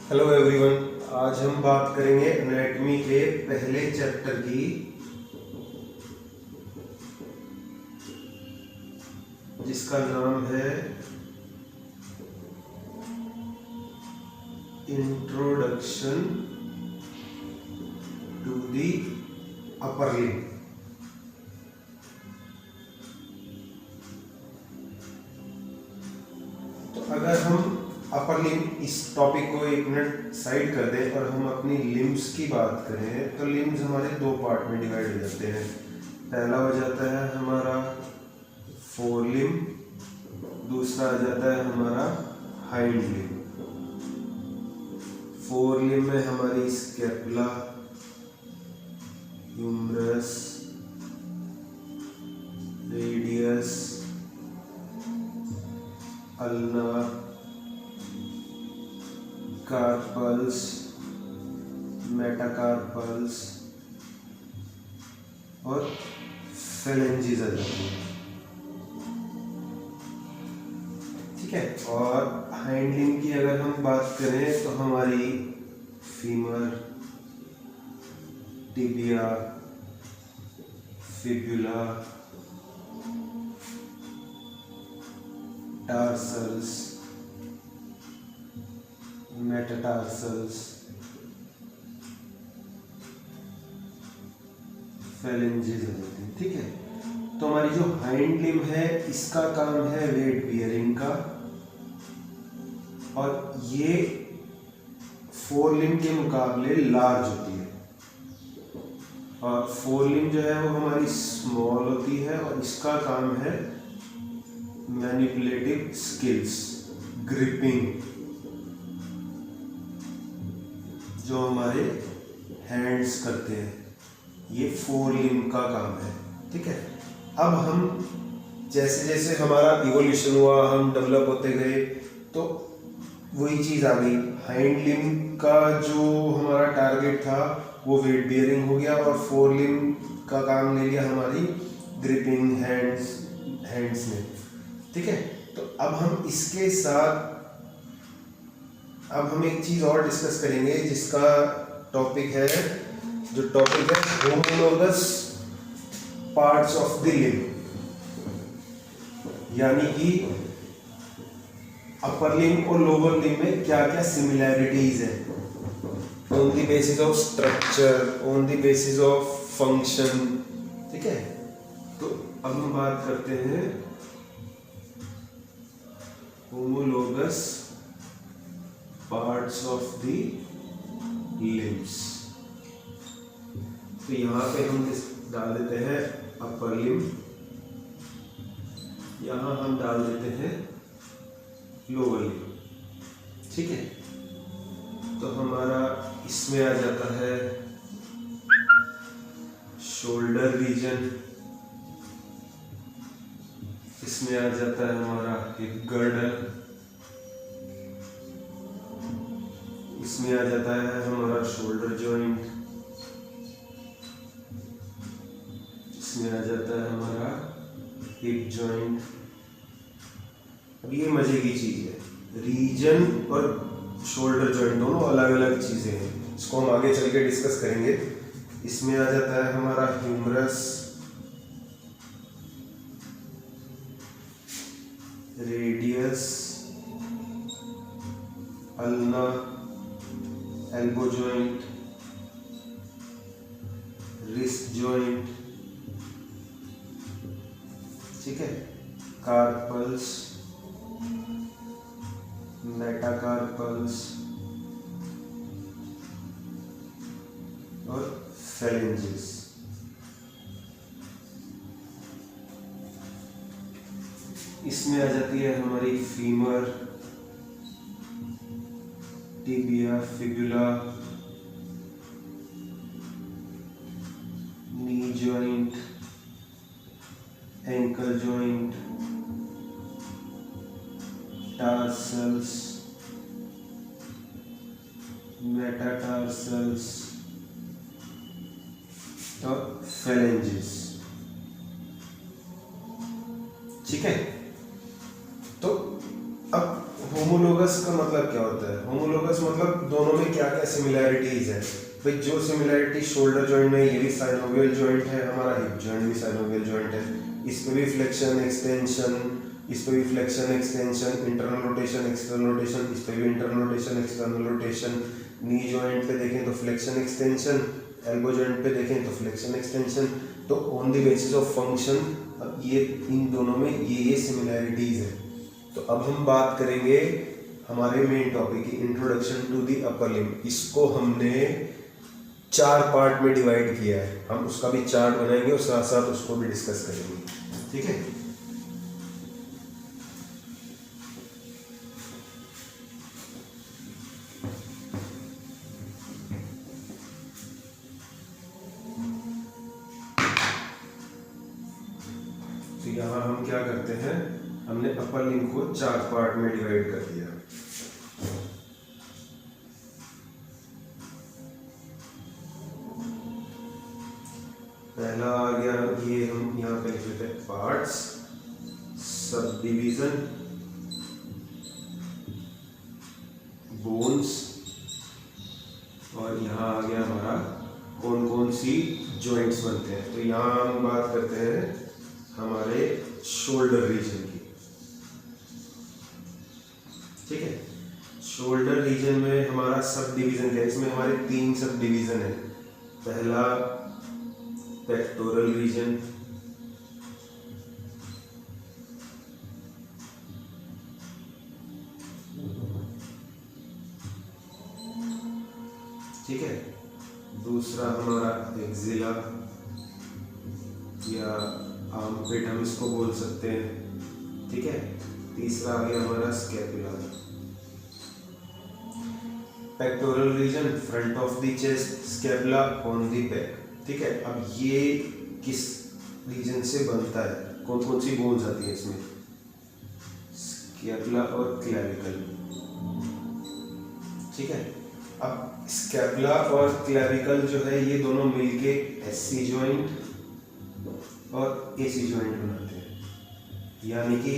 Hello everyone, आज हम बात करेंगे एनाटॉमी के पहले चैप्टर की, जिसका नाम है introduction to the upper limb. तो अगर हम अपर लिम्ब इस टॉपिक को एक मिनट साइड कर दें और हम अपनी लिम्ब्स की बात करें तो लिम्ब्स हमारे दो पार्ट में डिवाइड हो जाते हैं। पहला हो जाता है हमारा फोर लिम्ब, दूसरा आ जाता है हमारा हाइंड लिम्ब। फोर लिम्ब में हमारी scapula, humerus, radius, ulna, carpals, metacarpals और फेलेंजिस आ जाती है। ठीक है। और हाइंड लिम्ब की अगर हम बात करें तो हमारी femur, tibia, fibula, tarsals, metatarsals, phalanges आ जाती है। ठीक है। तो हमारी जो हाइंड लिम्ब है इसका काम है वेट बियरिंग का, और ये फोर लिम्ब के मुकाबले लार्ज होती है। और फोर लिम्ब जो है वो हमारी स्मॉल होती है और इसका काम है मैनिपुलेटिव स्किल्स, ग्रिपिंग, जो हमारे हैंड्स करते हैं, ये फोर लिम्ब का काम है। ठीक है। अब हम जैसे जैसे हमारा इवोल्यूशन हुआ, हम डेवलप होते गए, तो वही चीज़ आ गई। हाइंड लिम्ब का जो हमारा टारगेट था वो वेट बियरिंग हो गया, और फोर लिम्ब का काम ले लिया हमारी ग्रिपिंग हैंड्स ने। ठीक है। तो अब हम इसके साथ अब हम एक चीज़ और डिस्कस करेंगे, जिसका टॉपिक है homologous parts of the limb, यानी कि अपर लिम्ब और लोअर लिम्ब में क्या क्या सिमिलैरिटीज है, on the basis of structure, on the basis of function. ठीक है। तो अब हम बात करते हैं homologous parts of the limbs. तो यहाँ पे हम डाल देते हैं अपर लिम्ब, यहाँ हम डाल देते हैं लोअर लिम्ब। ठीक है। तो हमारा इसमें आ जाता है शोल्डर रीजन, इसमें आ जाता है हमारा हिप गर्डर, इसमें आ जाता है हमारा शोल्डर जॉइंट, इसमें आ जाता है हमारा हिप जॉइंट। अब ये मजे की चीज है, रीजन और शोल्डर जॉइंट दोनों अलग अलग चीजें हैं, इसको हम आगे चल के डिस्कस करेंगे। इसमें आ जाता है हमारा humerus, radius, ulna, elbow joint, wrist joint. ठीक है। कार्पल्स, मेटाकार्पल्स और फेलेंजिस। इसमें आ जाती है हमारी femur, tibia, fibula, knee joint, ankle joint, tarsals, metatarsals और फेलेंजिस। ठीक है। तो अब होमोलोगस का मतलब क्या होता है? होमोलोगस मतलब दोनों में क्या क्या सिमिलैरिटीज है। भाई जो सिमिलैरिटी शोल्डर जॉइंट में, ये भी साइनोवियल जॉइंट है, हमारा हिप जॉइंट भी साइनोवियल जॉइंट है, इस पे भी फ्लेक्शन एक्सटेंशन, इस पे भी flexion extension, internal rotation external rotation, इस पे भी internal rotation external rotation, knee joint पे देखें तो फ्लेक्शन एक्सटेंशन, एल्बो जॉइंट पे देखें तो फ्लेक्शन एक्सटेंशन। तो on the basis of function अब ये इन दोनों में ये सिमिलैरिटीज है। तो अब हम बात करेंगे हमारे मेन टॉपिक की, introduction to the upper limb. इसको हमने 4 पार्ट में डिवाइड किया है, हम उसका भी चार्ट बनाएंगे और साथ साथ उसको भी डिस्कस करेंगे, ठीक है। तो यहाँ हम क्या करते हैं, हमने अपर लिम्ब को 4 पार्ट में डिवाइड कर दिया। पहला आ गया, ये हम यहाँ पे लिख लेते हैं पार्ट्स, सब डिवीजन, बोन्स, और यहाँ आ गया हमारा कौन कौन सी जॉइंट्स बनते हैं। तो यहाँ हम बात करते हैं हमारे शोल्डर रीजन की, ठीक है। शोल्डर रीजन में हमारा सब डिवीजन क्या है, इसमें हमारे 3 सब डिवीजन है। पहला पेक्टोरल रीजन, ठीक है। दूसरा हमारा एक्सिला या आर्मपिट हम इसको बोल सकते हैं, ठीक है। तीसरा आ गया हमारा scapula. Pectoral region front of the chest, scapula on the back, ठीक है। अब ये किस रीजन से बनता है, कौन कौन सी बोन्स आती है इसमें, स्कैपुला और क्लैविकल, ठीक है। अब स्कैपुला और क्लैविकल जो है ये दोनों मिलके एससी जॉइंट और एसी जॉइंट बनाते हैं, यानी कि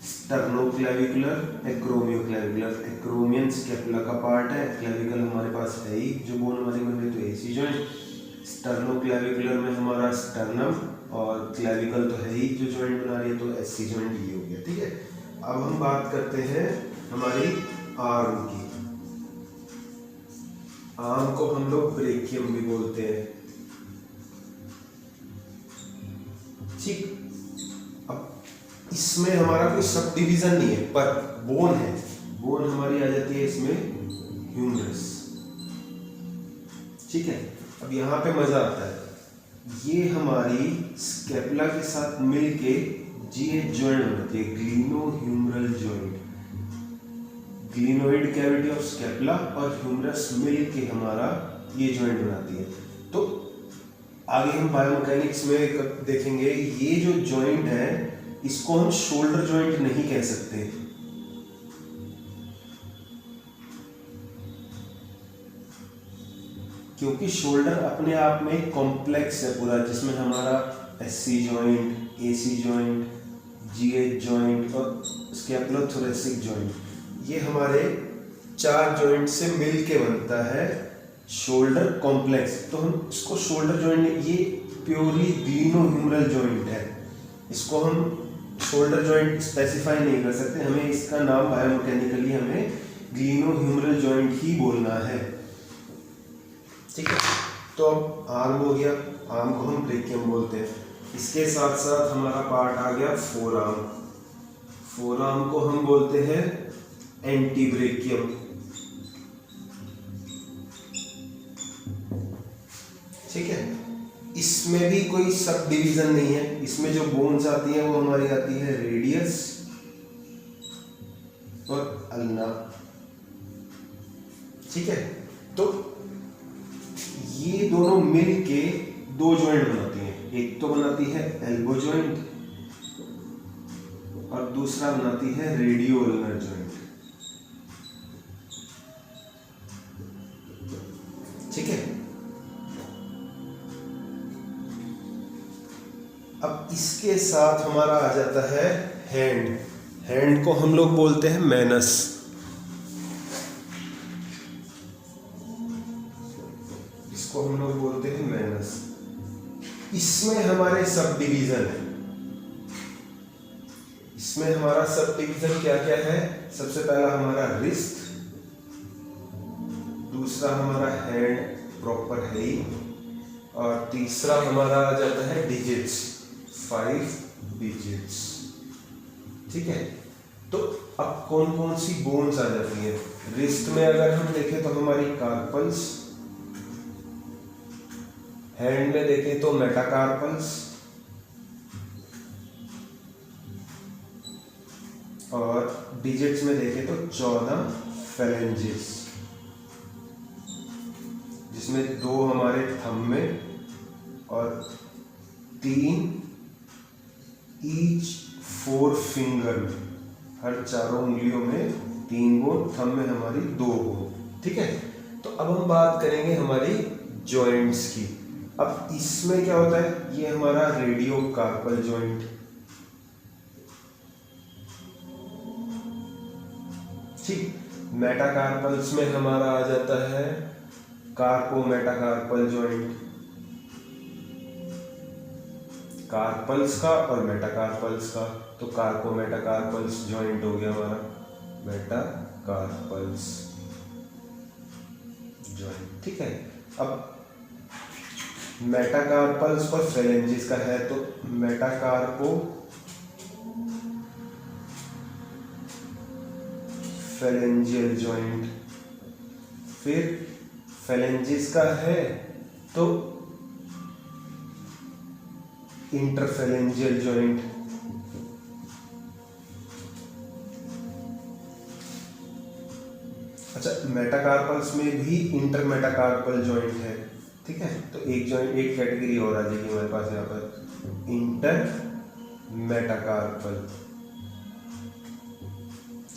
स्टर्नोक्लैविकुलर, एक्रोमियोक्लैविकुलर। एक्रोमियन स्कैपुला का पार्ट है, क्लैविकल हमारे पास है ही, जो बोन हमारी बन रही, तो एसी जॉइंट। स्टर्नोक्लैविकुलर में हमारा स्टर्नम और क्लैविकल तो है ही जो जॉइंट बना रही है, तो एससी जॉइंट ये हो गया, ठीक है। अब हम बात करते हैं हमारी आर्म की। आर्म को हम लोग ब्रेकियम भी बोलते हैं, ठीक। अब इसमें हमारा कोई सब डिवीजन नहीं है, पर बोन है, बोन हमारी आ जाती है इसमें ह्यूमरस, ठीक है। अब यहाँ पे मजा आता है, ये हमारी स्कैपुला के साथ मिलके जी जॉइंट बनाती है, glenohumeral joint. Glenoid cavity of scapula और ह्यूमरस मिलके हमारा ये जॉइंट बनाती है। तो आगे हम बायोमैकेनिक्स में देखेंगे, ये जो जॉइंट है इसको हम शोल्डर जॉइंट नहीं कह सकते, क्योंकि शोल्डर अपने आप में कॉम्प्लेक्स है पूरा, जिसमें हमारा SC joint, AC joint, GH joint और स्कैपुलोथोरेसिक जॉइंट, ये हमारे 4 जॉइंट से मिलके बनता है शोल्डर कॉम्प्लेक्स। तो हम इसको शोल्डर जॉइंट, ये प्योरली ग्लिनोह्यूमरल जॉइंट है, इसको हम शोल्डर जॉइंट स्पेसिफाई नहीं कर सकते, हमें इसका नाम बायोमैकेनिकली हमें ग्लिनोह्यूमरल जॉइंट ही बोलना है, ठीक है। तो अब आर्म हो गया, आर्म को हम ब्रेकियम बोलते हैं। इसके साथ साथ हमारा पार्ट आ गया फोर आर्म। फोर आर्म को हम बोलते हैं एंटी ब्रेकियम, ठीक है। इसमें भी कोई सब डिवीजन नहीं है, इसमें जो बोन्स आती हैं वो हमारी आती है रेडियस और अल्ना, ठीक है। तो ये दोनों मिलके 2 जॉइंट बनाती हैं, एक तो बनाती है एल्बो जॉइंट और दूसरा बनाती है रेडियो अल्नर जॉइंट, ठीक है। अब इसके साथ हमारा आ जाता है हैंड। हैंड को हम लोग बोलते हैं मेनस। इसको हम लोग बोलते हैं मेनस। इसमें हमारे सब डिवीजन है। इसमें हमारा सब डिवीजन क्या क्या है? सबसे पहला हमारा रिस्ट, दूसरा हमारा हैंड प्रॉपर है ही, और तीसरा हमारा आ जाता है डिजिट्स, 5 डिजिट्स। ठीक है, तो अब कौन कौन सी बोन्स आ जाती हैं? रिस्ट में अगर हम देखें तो हमारी कार्पल्स, हैंड में देखें तो मेटाकार्पल्स, और डिजिट्स में देखें तो 14 फेलेंजेस, जिसमें 2 हमारे थंब में और 3 ईच 4 फिंगर में, हर चारों उंगलियों में 3 बोन, थंब में हमारी 2 बोन। ठीक है, तो अब हम बात करेंगे हमारी जॉइंट्स की। अब इसमें क्या होता है? ये हमारा रेडियो कार्पल जॉइंट, ठीक। मेटाकार्पल्स में हमारा आ जाता है कार्पो मेटाकार्पल जॉइंट, कार्पल्स का और मेटाकार्पल्स का, तो कार्पो मेटाकार्पल्स जॉइंट हो गया हमारा मेटाकार्पल्स जॉइंट। ठीक है, अब मेटाकार्पल्स और फेलेंजिस का है तो मेटाकार्पो फेलेंजियल जॉइंट, फिर फेलेंजिस का है तो इंटरफेलेंजियल जॉइंट, अच्छा मेटाकार्पल्स में भी इंटरमेटाकार्पल जॉइंट है। ठीक है, तो एक जॉइंट, एक कैटेगरी और आ जाएगी हमारे पास यहाँ पर, इंटर मेटाकार्पल।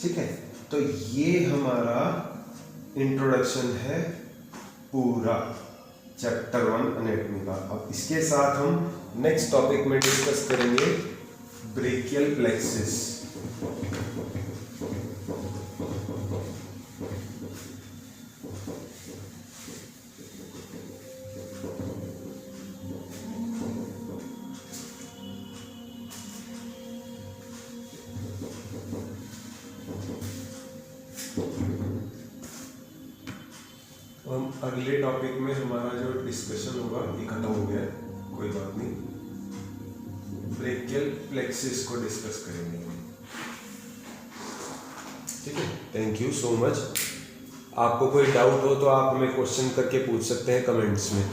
ठीक है, तो ये हमारा इंट्रोडक्शन है पूरा चैप्टर 1 एनाटॉमी का। अब इसके साथ हम नेक्स्ट टॉपिक में डिस्कस करेंगे ब्रेकियल प्लेक्सिस। हम अगले टॉपिक में हमारा जो डिस्कशन होगा ये खत्म हो गया, कोई बात नहीं, ब्रेकियल प्लेक्सिस को डिस्कस करेंगे। ठीक है, थैंक यू सो मच। आपको कोई डाउट हो तो आप हमें क्वेश्चन करके पूछ सकते हैं कमेंट्स में।